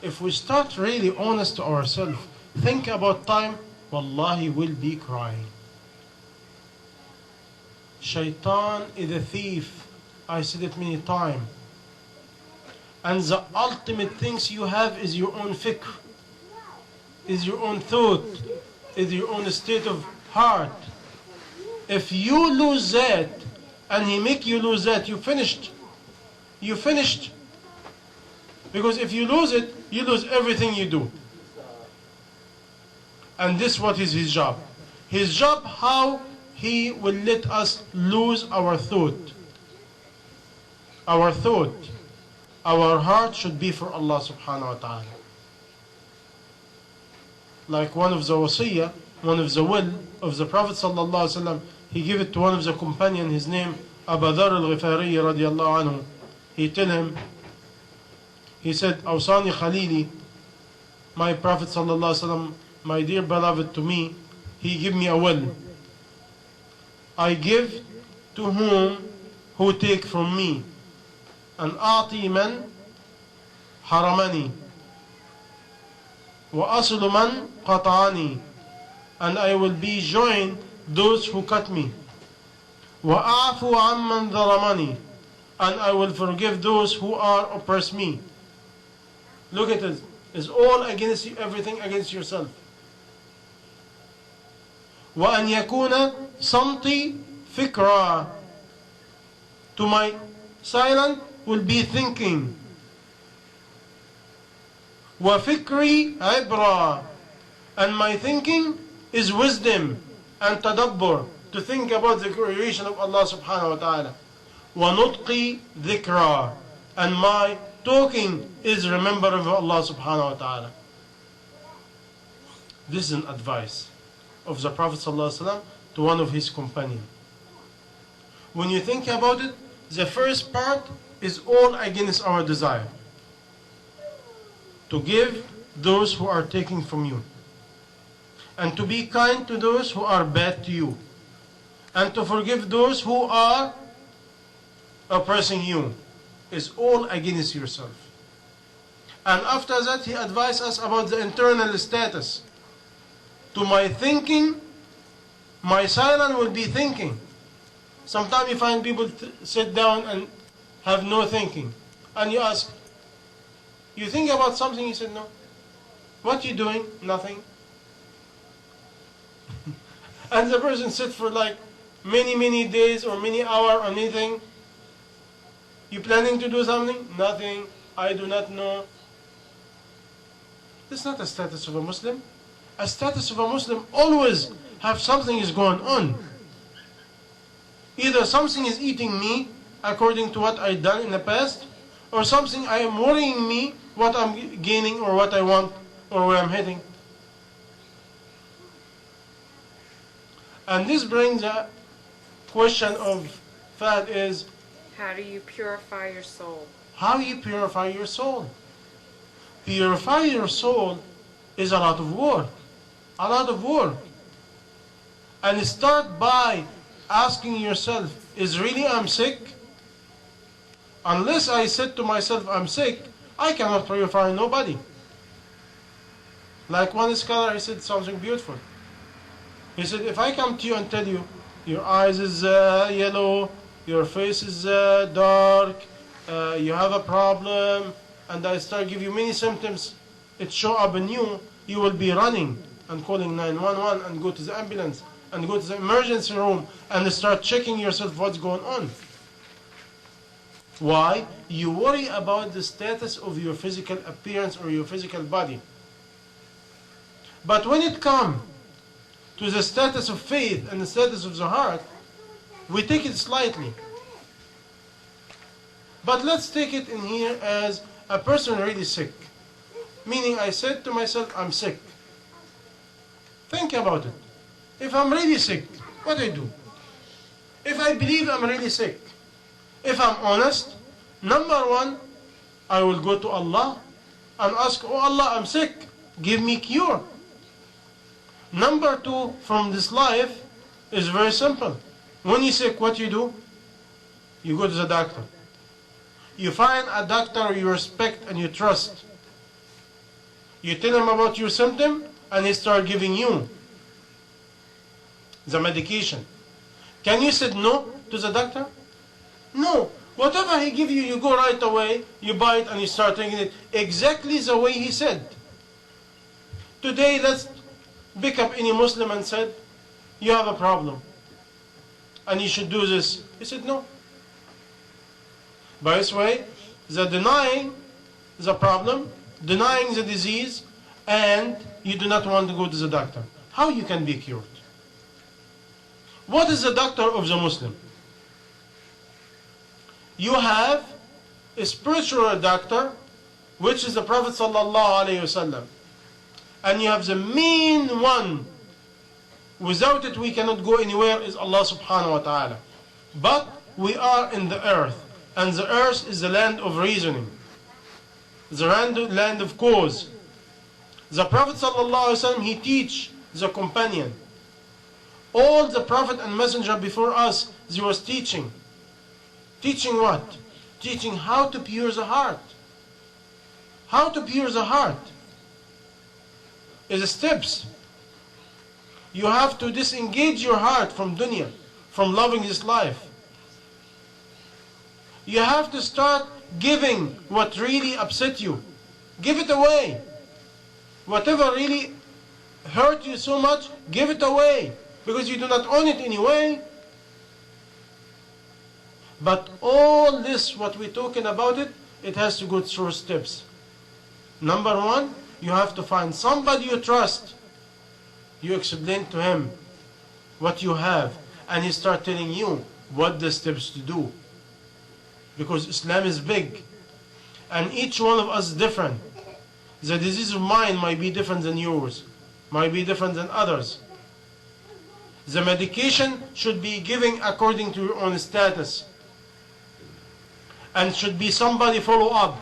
if we start really honest to ourselves, think about time, wallahi we'll be crying. Shaitan is a thief. I said it many times. And the ultimate things you have is your own fikr, is your own thought, is your own state of heart. If you lose that, and he make you lose that, you finished. You finished. Because if you lose it, you lose everything you do. And this what is his job. His job, how he will let us lose our thought. Our thought. Our heart should be for Allah subhanahu wa ta'ala. Like one of the wasiyah, one of the will of the Prophet sallallahu alaihi wasallam, he gave it to one of the companions, his name Abu Dharr al-Ghifari radiyallahu anhu. He tell him, he said, Awsani Khalili, my Prophet sallallahu alaihi wasallam, my dear beloved to me, he give me a will. I give to who take from me. And أعطي من حرمني وأصل من قطعني, and I will be joined those who cut me. وأعفو عمن ظلمني, and I will forgive those who are oppressed me. Look at this. It's all against you, everything against yourself. وأن يكون صمتي فكرة, to my silent will be thinking. وفكري عبرة, and my thinking is wisdom and tadabbur, to think about the creation of Allah subhanahu wa ta'ala. وَنُطْقِي ذِكْرًا, and my talking is remember of Allah subhanahu wa ta'ala. This is an advice of the Prophet sallallahu alaihi wasallam to one of his companions. When you think about it, the first part is all against our desire. To give those who are taking from you. And to be kind to those who are bad to you. And to forgive those who are oppressing you. Is all against yourself. And after that he advised us about the internal status. To my thinking, my silence will be thinking. Sometimes you find people sit down and have no thinking. And you ask, you think about something? He said, no. What you doing? Nothing. And the person sits for like many days or many hours or anything. You planning to do something? Nothing. I do not know. This is not a status of a Muslim. A status of a Muslim always have something is going on. Either something is eating me according to what I've done in the past, or something I am worrying me what I'm gaining or what I want or where I'm heading. And this brings a question of Fahd is, how do you purify your soul? How you purify your soul? Purify your soul is a lot of work. A lot of work. And start by asking yourself, is really I'm sick? Unless I said to myself I'm sick, I cannot purify nobody. Like one scholar, he said something beautiful. He said, if I come to you and tell you, your eyes is yellow, your face is dark, you have a problem, and I start give you many symptoms, it show up in you, you will be running and calling 911 and go to the ambulance and go to the emergency room and start checking yourself what's going on. Why? You worry about the status of your physical appearance or your physical body. But when it comes to the status of faith and the status of the heart, we take it slightly. But let's take it in here as a person really sick. Meaning I said to myself, I'm sick. Think about it. If I'm really sick, what I do? If I believe I'm really sick, if I'm honest, number one, I will go to Allah and ask, oh Allah, I'm sick, give me cure. Number two, from this life, is very simple. When you're sick, what you do? You go to the doctor. You find a doctor you respect and you trust. You tell him about your symptom and he start giving you the medication. Can you say no to the doctor? No. Whatever he give you, you go right away, you buy it and you start taking it exactly the way he said. Today, let's pick up any Muslim and said, you have a problem and you should do this. He said no. By this way, the denying the problem, denying the disease, and you do not want to go to the doctor. How you can be cured? What is the doctor of the Muslim? You have a spiritual doctor, which is the Prophet sallallahu alaihi wasallam, and you have the main one. Without it, we cannot go anywhere. Is Allah subhanahu wa taala. But we are in the earth, and the earth is the land of reasoning, the land of cause. The Prophet sallallahu alaihi wasallam, he teach the companion. All the Prophet and Messenger before us, they was teaching. Teaching what? Teaching how to pure the heart. How to pure the heart is steps. You have to disengage your heart from dunya, from loving this life. You have to start giving what really upset you. Give it away. Whatever really hurt you so much, give it away. Because you do not own it anyway. But all this, what we're talking about it has to go through steps. Number one, you have to find somebody you trust. You explain to him what you have, and he start telling you what the steps to do. Because Islam is big, and each one of us is different. The disease of mine might be different than yours, might be different than others. The medication should be given according to your own status, and should be somebody follow up,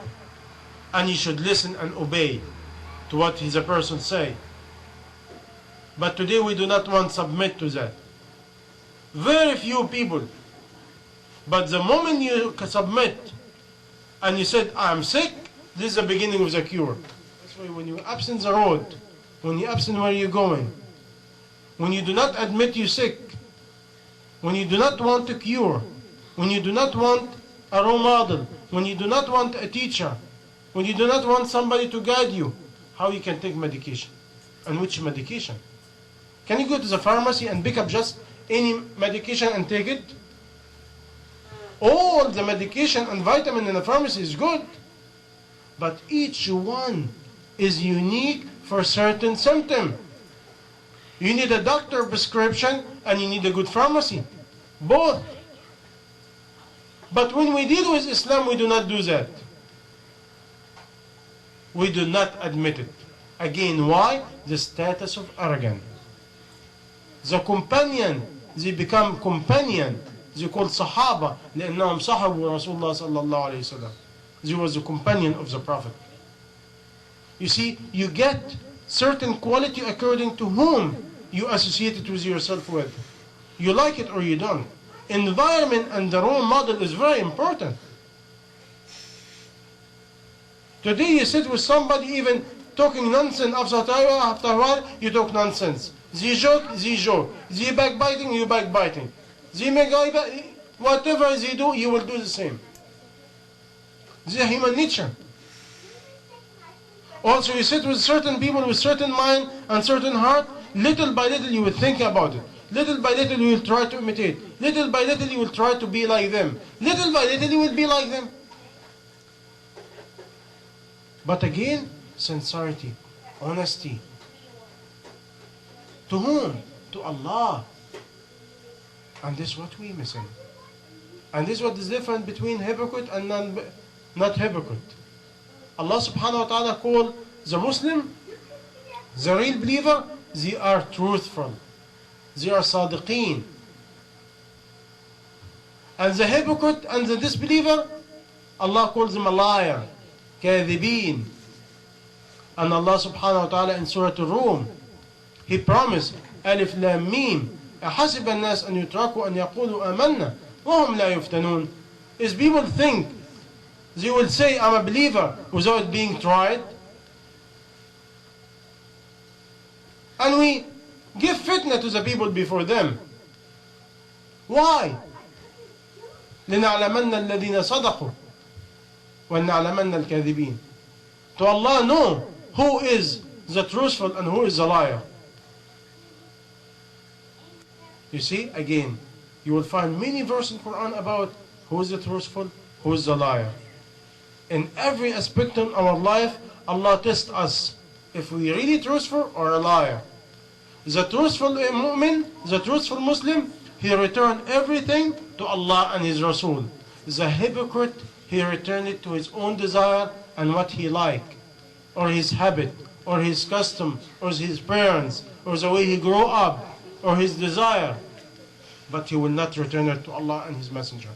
and you should listen and obey to what the person say. But today we do not want to submit to that. Very few people. But the moment you submit and you said, I'm sick, this is the beginning of the cure. That's why when you absent the road, when you absent where you're going, when you do not admit you're sick, when you do not want to cure, when you do not want a role model, when you do not want a teacher, when you do not want somebody to guide you, how you can take medication? And which medication? Can you go to the pharmacy and pick up just any medication and take it? All the medication and vitamin in the pharmacy is good, but each one is unique for certain symptom. You need a doctor prescription and you need a good pharmacy. Both. But when we deal with Islam, we do not do that. We do not admit it. Again, why? The status of arrogance. The companion, they become companion. They called Sahaba, لأنهم صحبوا رسول الله صلى الله عليه وسلم. They was the companion of the Prophet. You see, you get certain quality according to whom you associate it with yourself with. You like it or you don't. Environment and the role model is very important. Today you sit with somebody even talking nonsense, after a while you talk nonsense. They joke, they joke. They backbiting, you backbiting. They make whatever they do, you will do the same. This is human nature. Also, you sit with certain people with certain mind and certain heart, little by little you will think about it. Little by little you will try to imitate. Little by little you will try to be like them. Little by little you will be like them. But again, sincerity, honesty. To whom? To Allah. And this is what we're missing. And this is what is different between hypocrite and not hypocrite. Allah subhanahu wa ta'ala called the Muslim, the real believer, they are truthful. They are sadiqeen. And the hypocrite and the disbeliever, Allah calls them a liar, kadhibeen. And Allah subhanahu wa ta'ala in Surah Al-Rum, He promised, Alif Lam Mim, أحسب الناس أن يتركوا أن يقولوا آمنا وهم لا يفتنون. Is people think they will say I'm a believer without being tried? And we give fitna to the people before them. Why? لنعلمن الذين صدقوا ولنعلمن الكاذبين. To Allah know who is the truthful and who is the liar. You see, again, you will find many verses in Quran about who is the truthful, who is the liar. In every aspect of our life, Allah tests us if we are really truthful or a liar. The truthful mu'min, the truthful Muslim, he returned everything to Allah and His Rasul. The hypocrite, he returned it to his own desire and what he liked, or his habit, or his custom, or his parents, or the way he grew up, or his desire. But he will not return it to Allah and His Messenger.